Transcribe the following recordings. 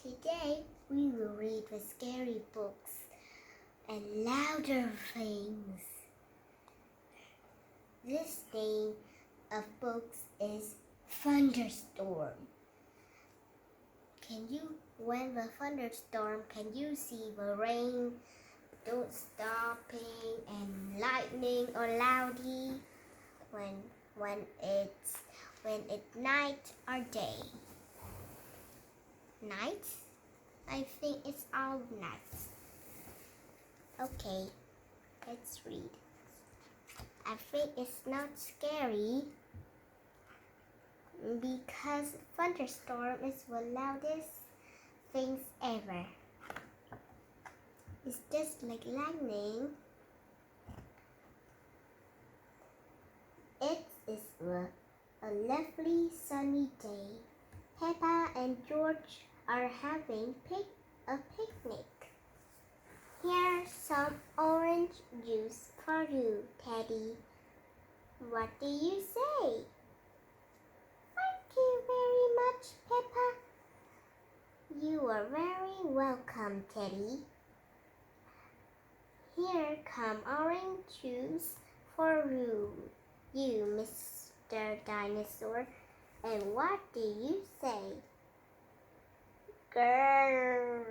Today we will read the scary books and louder things. This name of books is Thunderstorm. When the thunderstorm, can you see the rain don't stopping and lightning or loudy when it's night or day? Night? I think it's all night. Okay, let's read. I think it's not scary because thunderstorm is the loudest things ever. It's just like lightning. It is a lovely sunny day. Peppa and George are having a picnic. Here's some orange juice for you, Teddy. What do you say? Thank you very much, Peppa. You are very welcome, Teddy. Here come orange juice for you, Mr. Dinosaur. And what do you say? Grrr.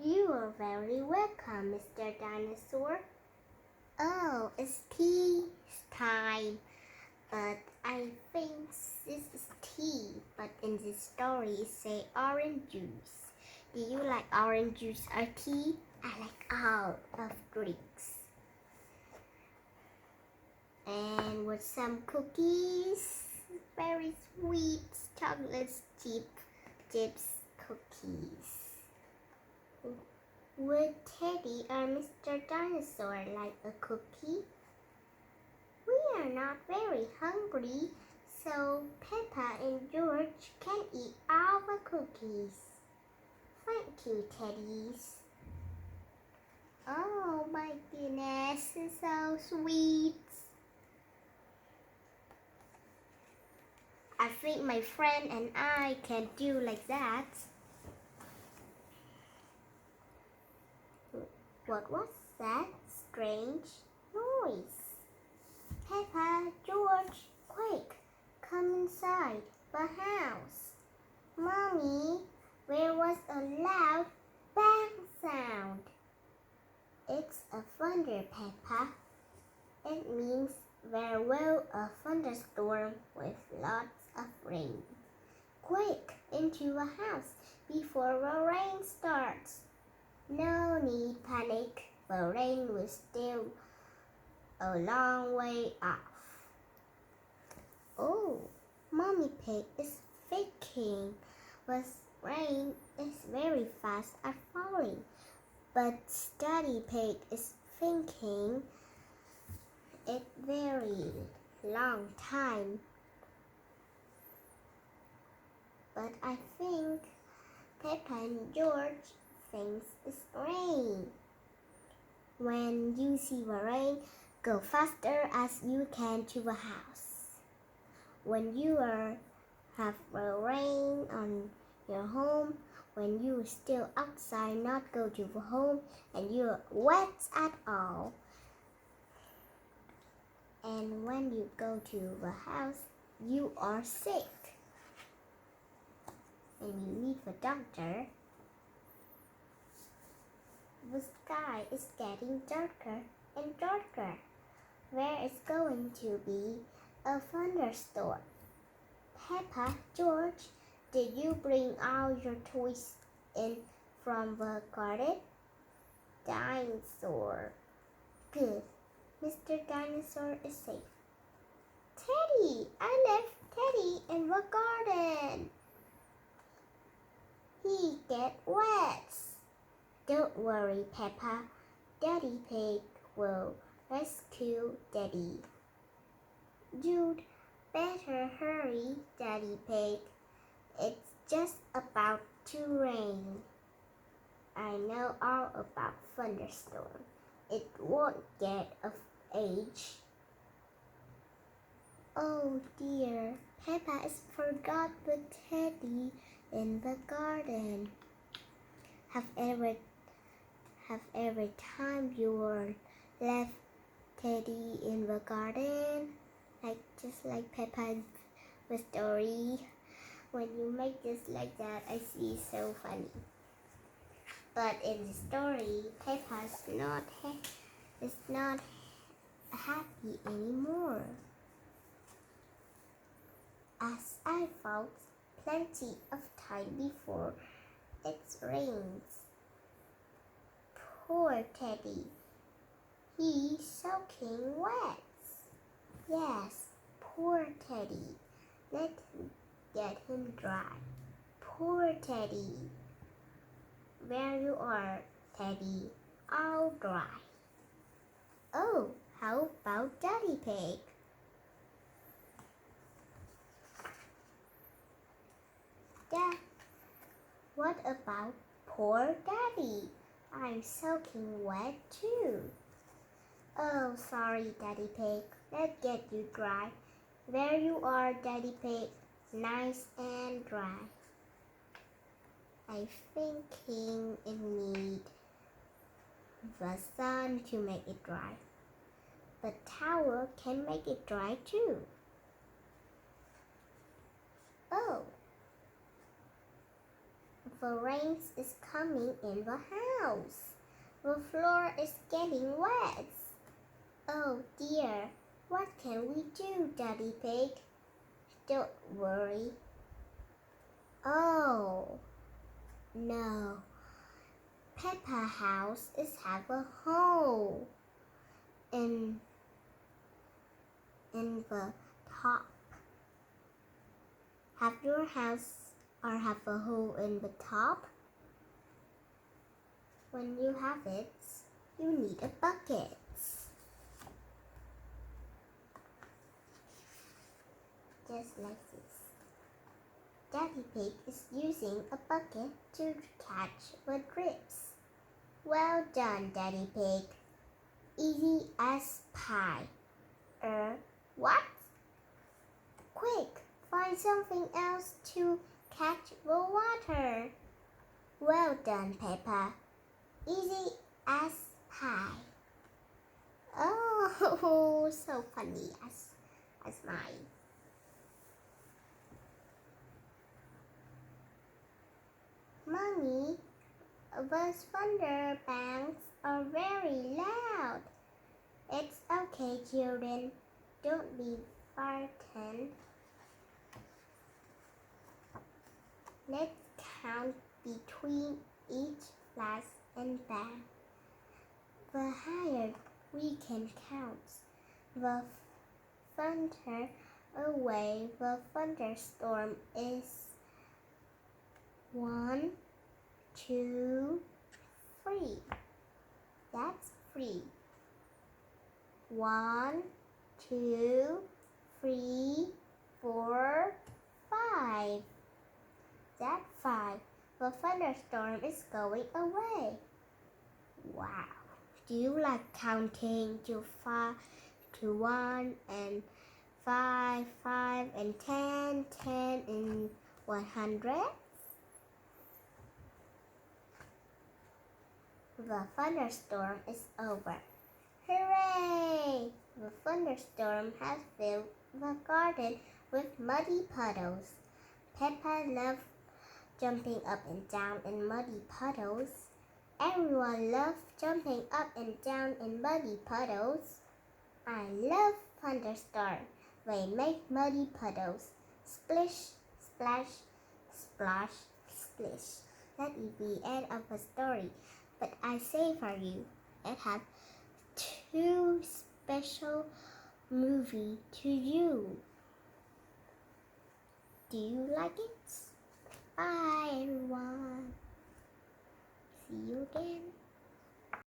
You are very welcome, Mr. Dinosaur. Oh, it's tea time. But I think this is tea. But in this story, it say orange juice. Do you like orange juice or tea? I like all of drinks. And with some cookies, very sweet chocolate chips cookies. Would Teddy or Mr. Dinosaur like a cookie? We are not very hungry, so Peppa and George can eat all the cookies. Thank you, Teddies. Oh my goodness, it's so sweet. I think my friend and I can do like that. What was that strange noise? Peppa, George, quick, come inside the house. Mommy, there was a loud bang sound. It's a thunder, Peppa. It means there will a thunderstorm with lots of rain. Quick, into the house before the rain starts. No need panic, the rain will still a long way off. Oh, Mommy Pig is thinking the rain is very fast at falling, but Daddy Pig is thinking it very long time. But I think Peppa and George thinks it's rain. When you see the rain, go faster as you can to the house. When you have the rain on your home, when you are still outside, not go to the home, and you are wet at all. And when you go to the house, you are sick. And you need the doctor. The sky is getting darker and darker. There is going to be a thunderstorm. Peppa, George, did you bring all your toys in from the garden? Dinosaur. Good. Mr. Dinosaur is safe. Teddy! I left Teddy in the garden. He get wet. Don't worry, Peppa. Daddy Pig will rescue Daddy. You'd better hurry, Daddy Pig. It's just about to rain. I know all about thunderstorm. It won't get of age. Oh dear, Peppa has forgot the teddy in the garden. Have every time you were left Teddy in the garden, just like Peppa's story. When you make this like that, I see so funny. But in the story, Peppa's is not happy anymore. As I found plenty of time before it rains. Poor Teddy. He's soaking wet. Yes, poor Teddy. Let him get him dry. Poor Teddy. There you are, Teddy, all dry. Oh, how about Daddy Pig? Dad, what about poor Daddy? I'm soaking wet too. Oh, sorry, Daddy Pig. Let's get you dry. There you are, Daddy Pig, nice and dry. I think it needs the sun to make it dry. The towel can make it dry too. Oh, the rain is coming in the house. The floor is getting wet. Oh dear, what can we do, Daddy Pig? Don't worry. Oh, no. Peppa house have a hole in the top. Have your house have a hole in the top? When you have it, you need a bucket. Just like this. Daddy Pig is using a bucket to catch the drips. Well done, Daddy Pig. Easy as pie. What? Quick, find something else to catch the water. Well done, Peppa. Easy as pie. Oh, so funny as mine. Mommy, those thunder bangs are very loud. It's okay, children. Don't be frightened. Let's count between each flash and bang. The higher we can count, the further away the thunderstorm is. 1, 2, 3. That's 3. 1, 2, 3, 4, 5. That's 5. The thunderstorm is going away. Wow. Do you like counting to 1 and 5, 5 and 10, 10 and 100? The thunderstorm is over. Hooray! The thunderstorm has filled the garden with muddy puddles. Peppa loves jumping up and down in muddy puddles. Everyone loves jumping up and down in muddy puddles. I love thunderstorm. They make muddy puddles. Splish, splash, splash, splish. That is the end of the story. But I say for you, it has 2 special movies to you. Do you like it? Bye everyone. See you again.